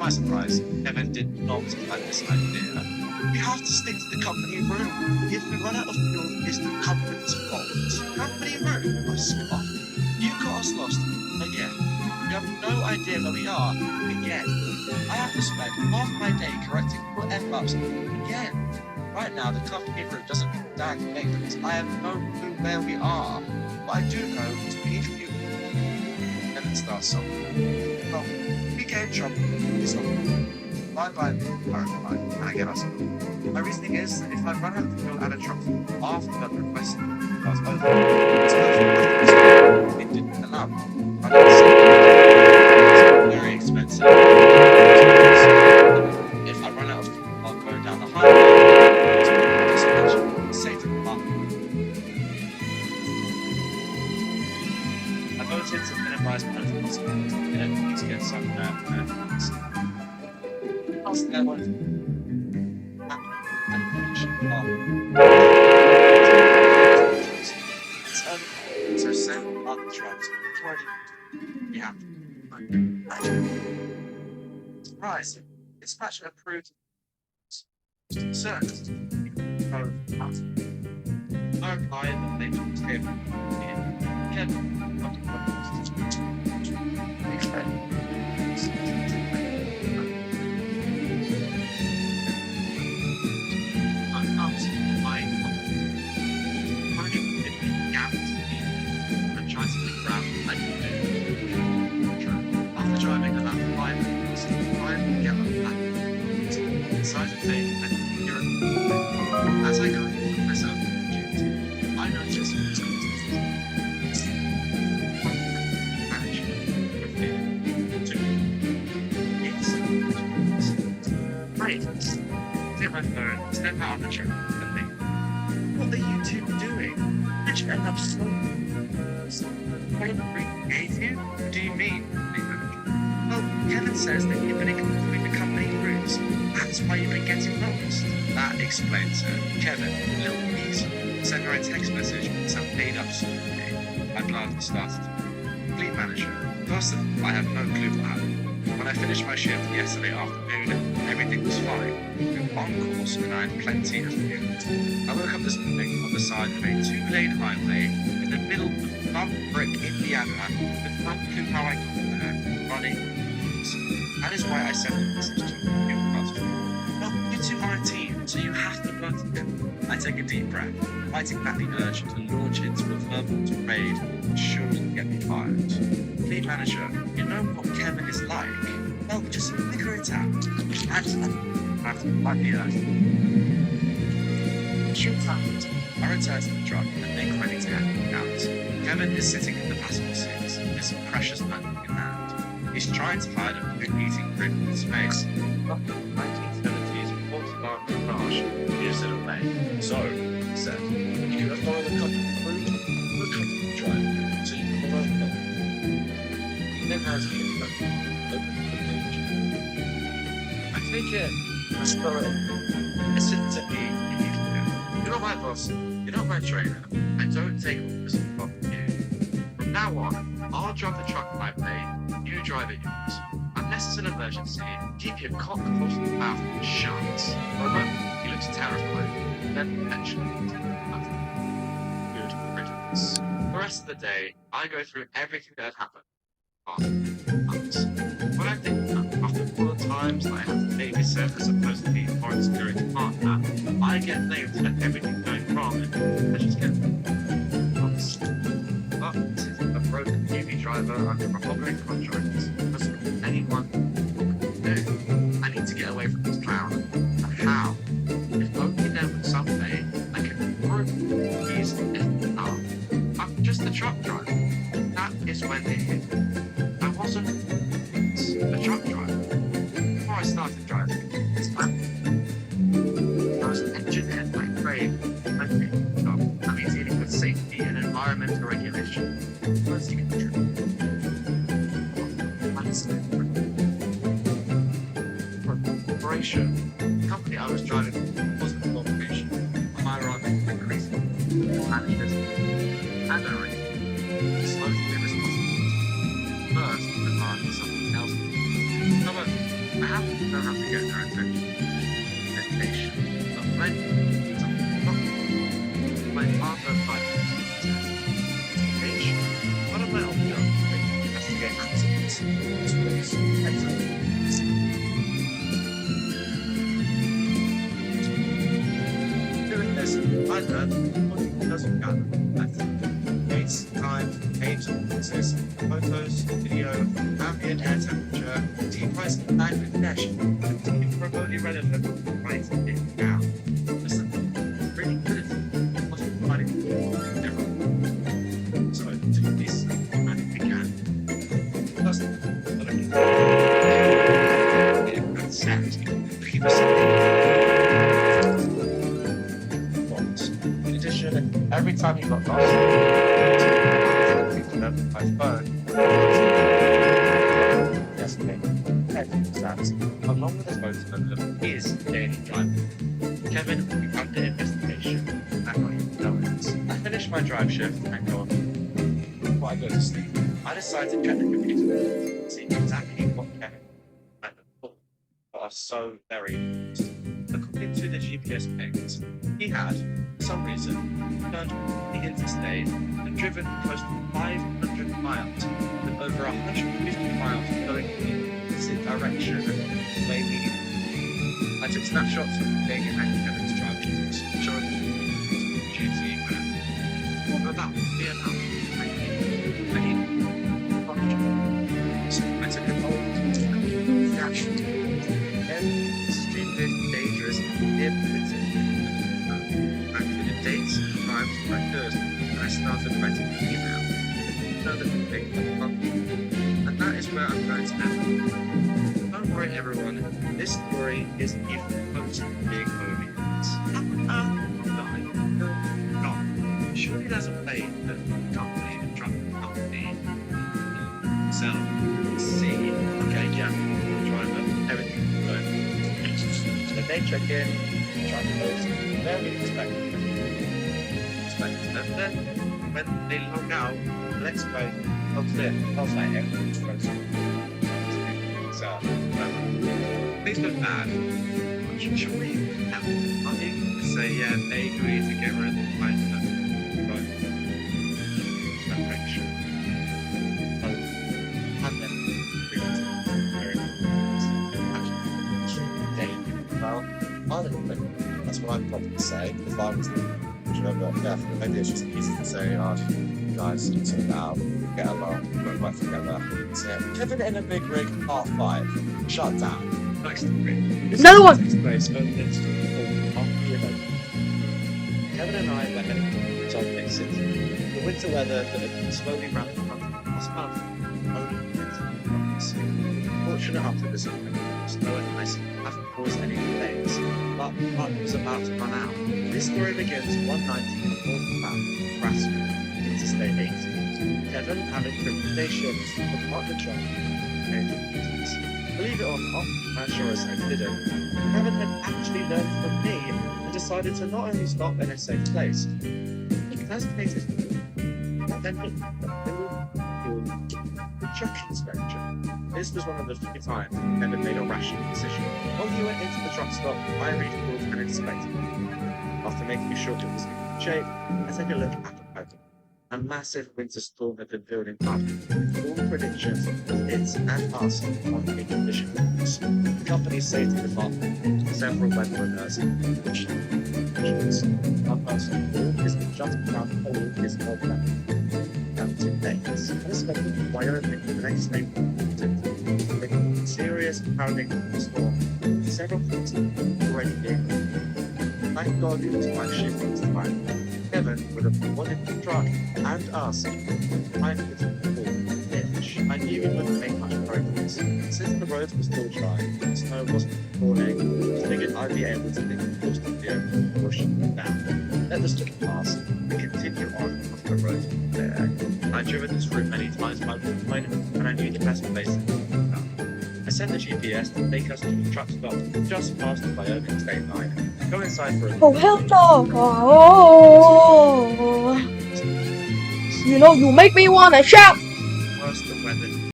my surprise, Kevin did not like this idea. We have to stick to the company route. If we run out of fuel, it's the company's fault. Company route? I scoffed. You got us lost again. You have no idea where we are again. I have to spend half my day correcting your F-ups again. Right now, the company route doesn't stand maintenance. I have no clue where we are, but I do know we need fuel. Kevin starts something. Well, we get in trouble. It's not bye-bye, and I get us. My reasoning is that if I run out of fuel at a truck after that request was over, it's perfect. It didn't allow me. I don't see it's very expensive. If I run out of fuel, I'll go down the highway to save the car. I voted to minimize penalties and to get some benefits. Ask that one. So several other trucks yeah. Surprise! Dispatch approved. Searched. No reply that they took him. Kevin. As I go through myself, I notice Right. Take my phone, step out of the truck, and think, what are you two doing? Did you end up What gave you? What do you mean? Well, Kevin says that you've been ignoring the company routes. That's why you've been getting lost. That explains it. Kevin, little piece, sent her a text message with some made-up story. I glanced started. Fleet manager. First of all, I have no clue what happened. When I finished my shift yesterday afternoon, everything was fine. We were on course and I had plenty of fuel. I woke up this morning on the side of a 2-lane highway in the middle of Maverick, Indiana, with no clue how I got there, running. That is why I sent a message to you. No, you two are a team, so you have to work together. I take a deep breath, fighting back the urge to launch into a verbal tirade and surely get me fired. Fleet manager, you know what Kevin is like. Well, just figure it out. I have to fight the urge. Shoot tight. I return to the truck and make ready to head out. Kevin is sitting in the passenger seat, his precious notebook in hand. He's trying to hide a food eating grin in his face. But the 1970s Volkswagen Crash gives it away. So, he said, you can follow the company route, the company drive, so you can follow the company. Then has he open the page. I take it, I spell it. Listen to me, you're not my boss, you're not my trainer. I don't take orders from you. From now on, I'll drive the truck my way, you drive it yours. Unless it's an emergency, keep your cock close to the mouth shut. For a moment, he looks terrified, then eventually nothing. Good riddance. The rest of the day, I go through everything that had happened. When I think after all the times that I have to babysit as opposed to be a foreign security partner, I get blamed for everything going wrong and I just get lost. But a broken UV driver under a hovering contract doesn't anyone do. I need to get away from this clown. And how? If only there was some way I could improve these I'm just a truck driver. That is when it hit me. I wasn't a truck driver. Before I started driving, I was an engineer by trade. I mean, dealing with safety and environmental regulation. First, you can do for corporation, the company I was driving wasn't a corporation. A hierarchy increasing. Managers and directors. Slowly responsible. First, demanding something else. However, I have to know how to get their attention. Meditation. But when something wrong, my father finds investigation. One of my old jobs is to investigate accidents. Doing this, I learned what doesn't gather. Dates, time, age, differences, photos, video, ambient air temperature, device Bangladesh, and remotely relevant right it down. Listen, really good. What's the money? So I took this and it began. First, and sound. In addition, every time you got lost, my phone. Yesterday, along with his motorman of his daily drive. Kevin will be under investigation and not even know it. I finish my drive shift and go on. Before I go to sleep, I decide to check the computer to see exactly what Kevin and the book are so very interesting. According to the GPS pings, he had, for some reason, turned the interstate and driven close to 500 miles, with over 150 miles going in the opposite direction way needed. I took snapshots of the thing and Kevin's driving, showing the duty map. But that would be enough. So I took a bold action. Then, stupid, dangerous, impolitic. I included dates, times, records, and I started writing an email. Another thing, and that is where I'm going to end. Don't worry, everyone. This story is even close to being over. No. Surely there's a play that company and truck company. So, see. Okay, yeah. Driver, everything going. So they check in, try to close, very expected. And then, when they log out, let's go. Oh, clear. I'll say everything's frozen. So, things look bad. Surely, now, aren't you going to say, yeah, they agree to get rid of the fight? Right. Perfection. And then, well, I don't know. That's what I'd probably say if I was the maybe it's just easy to say, oh, guys, sort it out, get along, work well together. So, Kevin in a Big Rig, part 5, shut down. Nice to read. Another one! Kevin and I were heading to Salt Lake City. The winter weather that had been slowly ramping up last month only continued. Fortunate after this snow and ice haven't caused any delays, but luck was about to run out. This story begins one night in Northbound, Nebraska, Interstate 80. Kevin, having driven day shifts from partner truck, and believe it or not, as sure as I didn't, Kevin had actually learned from me and decided to not only stop in a safe place, he designated and then the truck inspection. This was one of the few times Kevin made a rational decision. While he went into the truck stop, I recalled and inspected it. After making sure it was in good shape, I took a look at the pattern. A massive winter storm had been building up, with all predictions of it and us on the condition. The company's safety department, several weather alerts, which our person is just around all his old to dates. Unexpected Wyoming, the next state, serious hurricane storm. Several things already being. Thank God it was my ship this time. Kevin would have wanted the truck and us. I knew we wouldn't make much progress. Since the roads were still dry, the snow wasn't falling, I figured I'd be able to make the course of the vehicle and push it down. Let the stick pass and continue on off the road there. I'd driven this route many times by point, and I knew the best place to go. I set the GPS to take us to the truck stop just past the Wyoming state line. Go inside for a Oh, hell no! Oh, you know, you make me wanna shout!